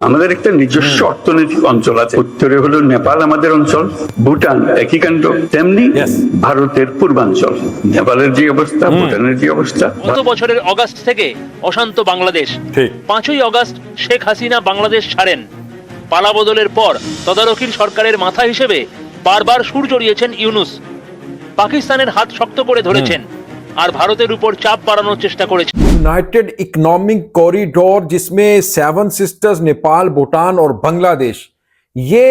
আমাদের একটা নিজস্ব অর্থনৈতিক অঞ্চল আছে। উত্তরে হলো নেপাল আমাদের অঞ্চল, ভুটান একই কাণ্ড, তেমনি ভারতের পূর্বাঞ্চল। নেপালের যে অবস্থা, ভুটানের যে অবস্থা। গত বছরের অগাস্ট থেকে অশান্ত বাংলাদেশ। 5ই অগাস্ট শেখ হাসিনা বাংলাদেশ ছাড়েন। পালাবদলের পর তদারকির সরকারের মাথা হিসেবে বারবার সুর চড়িয়েছেন ইউনূস। পাকিস্তানের হাত শক্ত করে ধরেছেন আর ভারতের উপর চাপ বাড়ানোর চেষ্টা করেছেন। यूनाइटेड इकोनॉमिक कॉरिडोर जिसमें 7 सिस्टर्स नेपाल, भूटान और बांग्लादेश, ये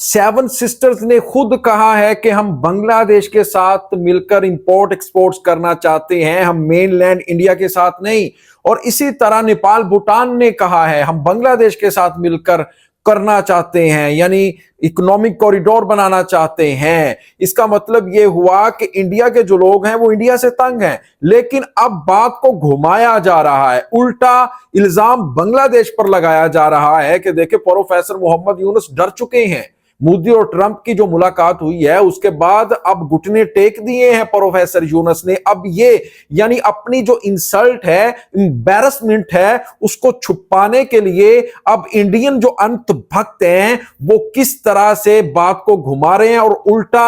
7 सिस्टर्स ने खुद कहा है कि हम बांग्लादेश के साथ मिलकर इंपोर्ट एक्सपोर्ट्स करना चाहते हैं, हम मेनलैंड इंडिया के साथ नहीं। और इसी तरह नेपाल, भूटान ने कहा है हम बांग्लादेश के साथ मिलकर करना चाहते हैं, यानी इकोनॉमिक कॉरिडोर बनाना चाहते हैं। इसका मतलब यह हुआ कि इंडिया के जो लोग हैं वो इंडिया से तंग हैं, लेकिन अब बात को घुमाया जा रहा है, उल्टा इल्जाम बांग्लादेश पर लगाया जा रहा है कि देखिए प्रोफेसर मोहम्मद यूनुस डर चुके हैं। मोदी और ट्रंप की जो मुलाकात हुई है उसके बाद अब घुटने टेक दिए हैं प्रोफेसर यूनुस ने। अब ये यानी अपनी जो इंसल्ट है, एम्बैरसमेंट है, उसको छुपाने के लिए अब इंडियन जो अंतभक्त हैं वो किस तरह से बात को घुमा रहे हैं और उल्टा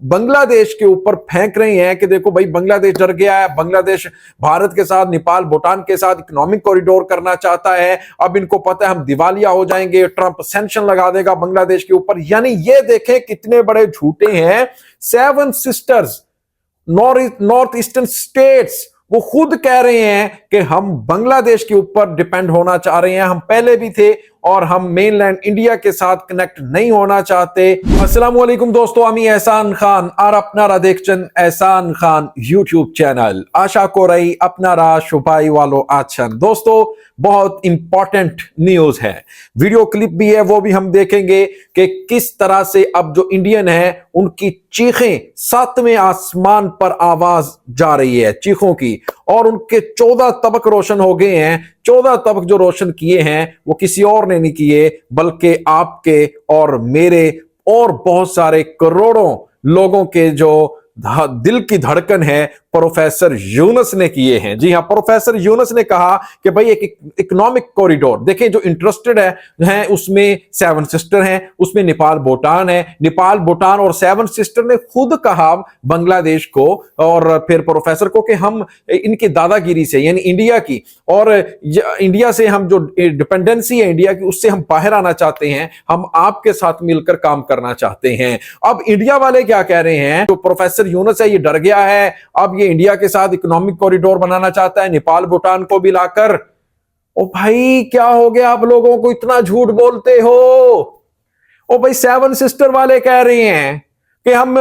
बांग्लादेश के ऊपर फेंक रहे हैं कि देखो भाई बांग्लादेश डर गया है, बांग्लादेश भारत के साथ, नेपाल, भूटान के साथ इकोनॉमिक कॉरिडोर करना चाहता है। अब इनको पता है हम दिवालिया हो जाएंगे, ट्रंप सैंक्शन लगा देगा बांग्लादेश के ऊपर। यानी ये देखें कितने बड़े झूठे हैं। 7 सिस्टर्स, नॉर्थ ईस्टर्न स्टेट्स, वो खुद कह रहे हैं कि हम बांग्लादेश के ऊपर डिपेंड होना चाह रहे हैं, हम पहले भी थे और हम मेनलैंड इंडिया के साथ कनेक्ट नहीं होना चाहते। अस्सलाम वालेकुम दोस्तों, আমি এহসান খান আর আপনারা দেখছেন এহসান খান ইউটিউব চ্যানেল। আশা করি আপনারা সবাই ভালো আছেন। दोस्तों बहुत इंपॉर्टेंट न्यूज है, वीडियो क्लिप भी है, वो भी हम देखेंगे कि किस तरह से अब जो इंडियन है उनकी चीखें 7वें आसमान पर आवाज जा रही है, चीखों की। और उनके 14 तबक रोशन हो गए हैं। 14 तबक जो रोशन किए हैं वो किसी और ने नहीं किए, बल्कि आपके और मेरे और बहुत सारे करोड़ों लोगों के जो दिल की धड़कन है प्रोफेसर यूनुस ने किए हैं। जी हां, प्रोफेसर यूनुस ने कहा कि भाई एक इकोनॉमिक कॉरिडोर देखें, जो इंटरेस्टेड है उसमें 7 सिस्टर हैं, उसमें नेपाल, भूटान है। नेपाल, भूटान और 7 सिस्टर ने खुद कहा बांग्लादेश को और फिर प्रोफेसर को कि हम इनकी दादागिरी से, यानी इंडिया की और इंडिया से हम जो डिपेंडेंसी है इंडिया की, उससे हम बाहर आना चाहते हैं, हम आपके साथ मिलकर काम करना चाहते हैं। अब इंडिया वाले क्या कह रहे हैं, जो प्रोफेसर यूनुस है ये डर गया है, अब ये इंडिया के साथ इकोनॉमिक कॉरिडोर बनाना चाहता है, नेपाल, भूटान को भी लाकर। ओ भाई क्या हो गया, आप लोगों को इतना झूठ बोलते हो? ओ भाई 7 सिस्टर वाले कह रहे हैं कि हम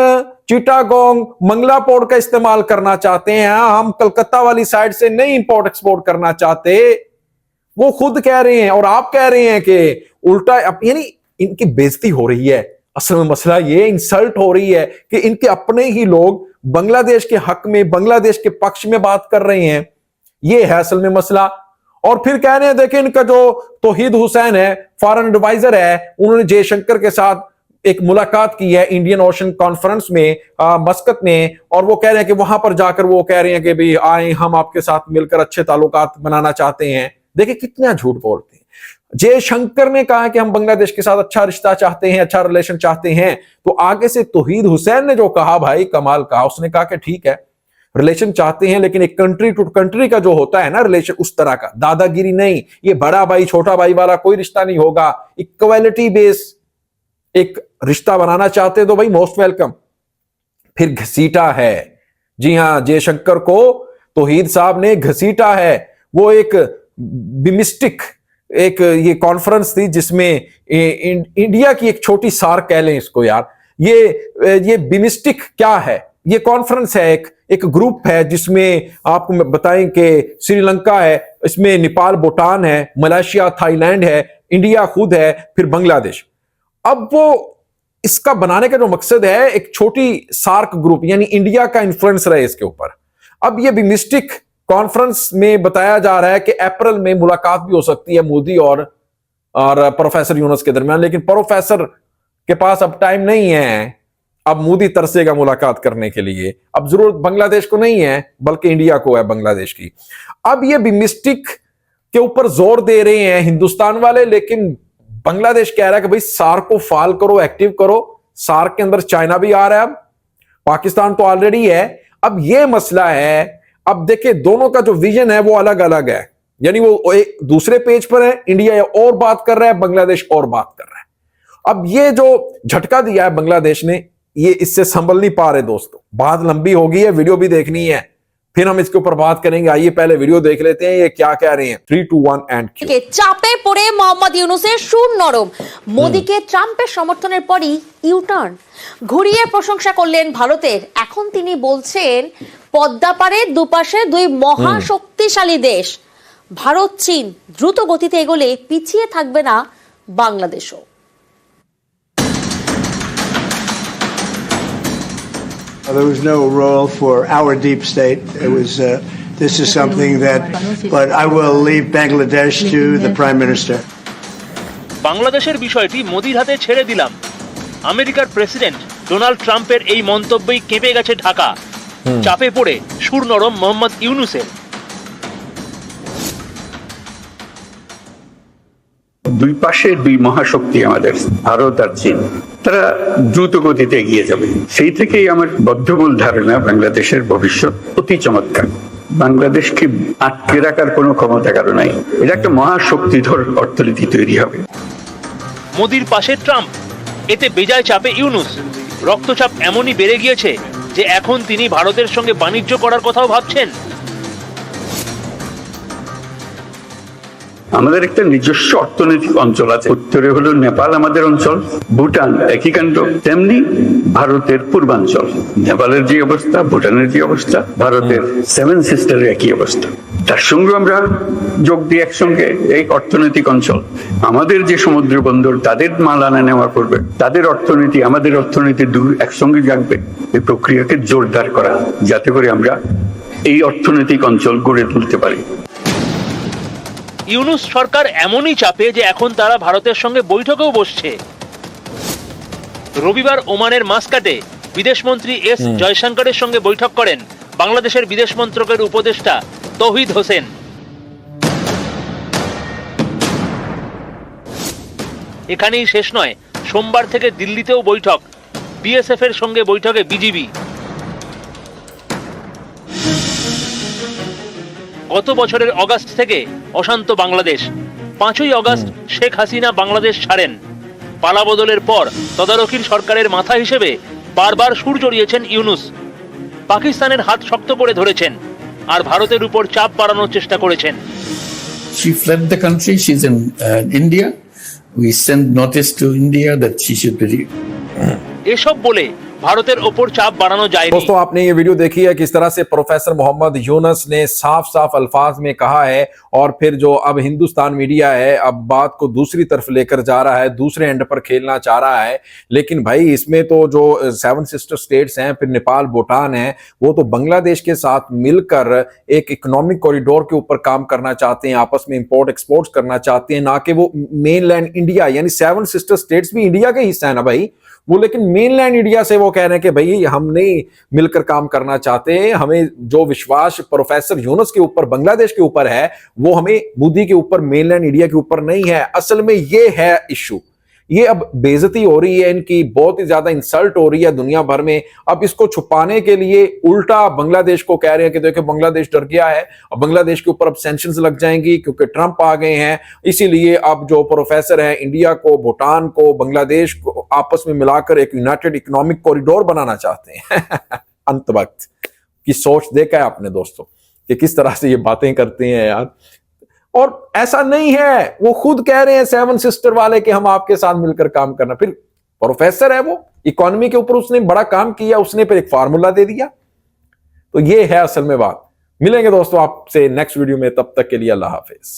चिटागोंग, मंगला पोर्ट का इस्तेमाल करना चाहते हैं, हम कलकत्ता वाली साइड से नहीं इंपोर्ट एक्सपोर्ट करना चाहते। वो खुद कह रहे हैं और आप कह रहे हैं कि उल्टा, यानी इनकी बेइज्जती हो रही है। असल में मसला ये इंसल्ट हो रही है कि इनके अपने ही लोग बांग्लादेश के हक में, बांग्लादेश के पक्ष में बात कर रहे हैं। ये है असल में मसला। और फिर कह रहे हैं देखिए इनका जो तौहीद हुसैन है, फॉरेन एडवाइजर है, उन्होंने जयशंकर के साथ एक मुलाकात की है इंडियन ओशन कॉन्फ्रेंस में मस्कत में, और वो कह रहे हैं कि वहां पर जाकर वो कह रहे हैं कि भाई आए, हम आपके साथ मिलकर अच्छे ताल्लुकात बनाना चाहते हैं। देखिए कितना झूठ बोलते हैं। जयशंकर ने कहा कि हम बांग्लादेश के साथ अच्छा रिश्ता चाहते हैं, अच्छा रिलेशन चाहते हैं, तो आगे से तौहीद हुसैन ने जो कहा, भाई कमाल कहा, उसने कहा कि ठीक है रिलेशन चाहते हैं, लेकिन एक कंट्री टू कंट्री का जो होता है ना रिलेशन, उस तरह का, दादागिरी नहीं, ये बड़ा भाई छोटा भाई वाला कोई रिश्ता नहीं होगा, इक्वालिटी बेस एक रिश्ता बनाना चाहते हैं तो भाई मोस्ट वेलकम। फिर घसीटा है, जी हां, जयशंकर को तौहीद साहब ने घसीटा है। वो एक बिमिस्टिक एक ये कॉन्फ्रेंस थी जिसमें इंडिया की एक छोटी सार्क कह लें इसको यार, ये बिमिस्टिक क्या है, ये कॉन्फ्रेंस है, एक ग्रुप है जिसमें आपको बताएं कि श्रीलंका है, इसमें नेपाल, भूटान है, मलेशिया, थाईलैंड है, इंडिया खुद है, फिर बांग्लादेश। अब वो इसका बनाने का जो मकसद है, एक छोटी सार्क ग्रुप, यानी इंडिया का इन्फ्लुएंस रहे इसके ऊपर। अब ये बिमिस्टिक कॉन्फ्रेंस में बताया जा रहा है कि अप्रैल में मुलाकात भी हो सकती है मोदी और प्रोफेसर यूनुस के दरमियान, लेकिन प्रोफेसर के पास अब टाइम नहीं है, अब मोदी तरसेगा मुलाकात करने के लिए। अब जरूरत बांग्लादेश को नहीं है बल्कि इंडिया को है, बांग्लादेश की। अब ये बिमिस्टिक के ऊपर जोर दे रहे हैं हिंदुस्तान वाले, लेकिन बांग्लादेश कह रहा है कि भाई सार्क को फाल करो, एक्टिव करो। सार्क के अंदर चाइना भी आ रहा है, अब पाकिस्तान तो ऑलरेडी है। अब ये मसला है, अब देखिए दोनों का जो विजन है वो अलग अलग है, यानी वो एक दूसरे पेज पर है, इंडिया और बात कर रहा है, बांग्लादेश और बात कर रहा है। अब ये जो झटका दिया है बांग्लादेश ने, ये इससे संभल नहीं पा रहे दोस्तों। बात लंबी हो गई है, वीडियो भी देखनी है, फिर हम इसके ऊपर बात करेंगे। आइए पहले वीडियो देख लेते हैं ये क्या कह रहे हैं। 3, 2, 1 एंड চাপে পড়ে মোহাম্মদ ইউনূসের সুর নরম। মোদিকে ট্রাম্পের সমর্থনের পরই ইউটার্ন, ঘুরিয়ে প্রশংসা করলেন ভারতের। এখন তিনি বলছেন পদ্মা পারে দুপাশে দুই মহাশক্তিশালী দেশ ভারত চীন দ্রুত গতিতে এগোলে পিছিয়ে থাকবে না বাংলাদেশও। There was no role for our deep state. It was. This is something that, but I will leave Bangladesh to the Prime Minister. বাংলাদেশের বিষয়টি মোদির হাতে ছেড়ে দিলাম। আমেরিকার প্রেসিডেন্ট ডোনাল্ড ট্রাম্পের এই মন্তব্যেই কেঁপে গেছে ঢাকা। চাপে পড়ে সুর নরম মোহাম্মদ ইউনূসের। দুই পাশে দুই মহাশক্তি আমাদের, ভারত আর চীন, তারা দ্রুত গতিতে এগিয়ে যাবে। সেই থেকেই আমার বদ্ধমূল ধারণা বাংলাদেশের ভবিষ্যৎ অতি চমৎকার। বাংলাদেশকে আটকে রাখার কোনো ক্ষমতা কারো নাই। এটা একটা মহাশক্তিধর অর্থনীতি তৈরি হবে। মোদির পাশে ট্রাম্প, এতে বেজায় চাপে ইউনূস। রক্তচাপ এমনই বেড়ে গিয়েছে যে এখন তিনি ভারতের সঙ্গে বাণিজ্য করার কথাও ভাবছেন। আমাদের একটা নিজস্ব অর্থনৈতিক অঞ্চল আছে, উত্তরে হলো নেপাল আমাদের অঞ্চল, ভুটান একই কাণ্ড, তেমনি ভারতের পূর্বাঞ্চল। নেপালের যে অবস্থা, ভুটানের যে অবস্থা, ভারতের 7 সিস্টারের একই অবস্থা। তার সঙ্গে আমরা যোগ দিই একসঙ্গে এই অর্থনৈতিক অঞ্চল। আমাদের যে সমুদ্র বন্দর, তাদের মাল আনা নেওয়া করবে, তাদের অর্থনীতি আমাদের অর্থনীতি একসঙ্গে জাগবে। এই প্রক্রিয়াকে জোরদার করা, যাতে করে আমরা এই অর্থনৈতিক অঞ্চল গড়ে তুলতে পারি। ইউনূস সরকার এমনই চাপে যে এখন তারা ভারতের সঙ্গে বৈঠকেও বসছে। রবিবার ওমানের মাসকাটে বিদেশমন্ত্রী এস জয়শঙ্করের সঙ্গে বৈঠক করেন বাংলাদেশের বিদেশ মন্ত্রকের উপদেষ্টা তৌহিদ হোসেন। এখানেই শেষ নয়, সোমবার থেকে দিল্লিতেও বৈঠক। বিএসএফ এর সঙ্গে বৈঠকে বিজিবি। গত বছরের অগাস্ট থেকে অশান্ত বাংলাদেশ। 5ই অগাস্ট শেখ হাসিনা বাংলাদেশ ছাড়েন। পালাবদলের পর তদারকির সরকারের মাথা হিসেবে বারবার সুর চড়িয়েছেন ইউনূস। পাকিস্তানের হাত শক্ত করে ধরেছেন আর ভারতের উপর চাপ বাড়ানোর চেষ্টা করেছেন। She fled the country. She's in India. We sent notice to India that she should be. এসব বলে भारतेर ओपर चाप बढ़ानो जाएगी। दोस्तों आपने ये वीडियो देखी है किस तरह से प्रोफेसर मोहम्मद यूनुस ने साफ साफ अल्फाज में कहा है, और फिर जो अब हिंदुस्तान मीडिया है अब बात को दूसरी तरफ लेकर जा रहा है, दूसरे एंड पर खेलना चाह रहा है। लेकिन भाई इसमें तो जो 7 सिस्टर स्टेट्स हैं, फिर नेपाल भूटान है, वो तो बांग्लादेश के साथ मिलकर एक इकोनॉमिक कॉरिडोर के ऊपर काम करना चाहते हैं, आपस में इंपोर्ट एक्सपोर्ट करना चाहते हैं, ना कि वो मेनलैंड इंडिया यानी 7 सिस्टर स्टेट्स भी इंडिया के हिस्सा है ना भाई वो, लेकिन मेनलैंड इंडिया से वो कह रहे हैं कि भाई हम नहीं मिलकर काम करना चाहते, हमें जो विश्वास प्रोफेसर यूनुस के ऊपर बांग्लादेश के ऊपर है वो हमें मोदी के ऊपर मेनलैंड इंडिया के ऊपर नहीं है। असल में ये है इशू, ये अब बेइज्जती हो रही है इनकी, बहुत ही ज्यादा इंसल्ट हो रही है दुनिया भर में। अब इसको छुपाने के लिए उल्टा बांग्लादेश को कह रहे हैं कि देखो बांग्लादेश डर गया है, अब बांग्लादेश के ऊपर अब सैंक्शंस लग जाएंगी क्योंकि ट्रंप आ गए हैं, इसीलिए अब जो प्रोफेसर है इंडिया को, भूटान को, बांग्लादेश को आपस में मिलाकर एक यूनाइटेड इकोनॉमिक कॉरिडोर बनाना चाहते हैं। अंत वक्त की सोच देखा है आपने दोस्तों कि किस तरह से ये बातें करते हैं यार, और ऐसा नहीं है, वो खुद कह रहे हैं 7 सिस्टर वाले कि हम आपके साथ मिलकर काम करना। फिर प्रोफेसर है वो, इकोनॉमी के ऊपर उसने बड़ा काम किया, उसने फिर एक फार्मूला दे दिया। तो ये है असल में बात। मिलेंगे दोस्तों आपसे नेक्स्ट वीडियो में, तब तक के लिए अल्लाह हाफिज।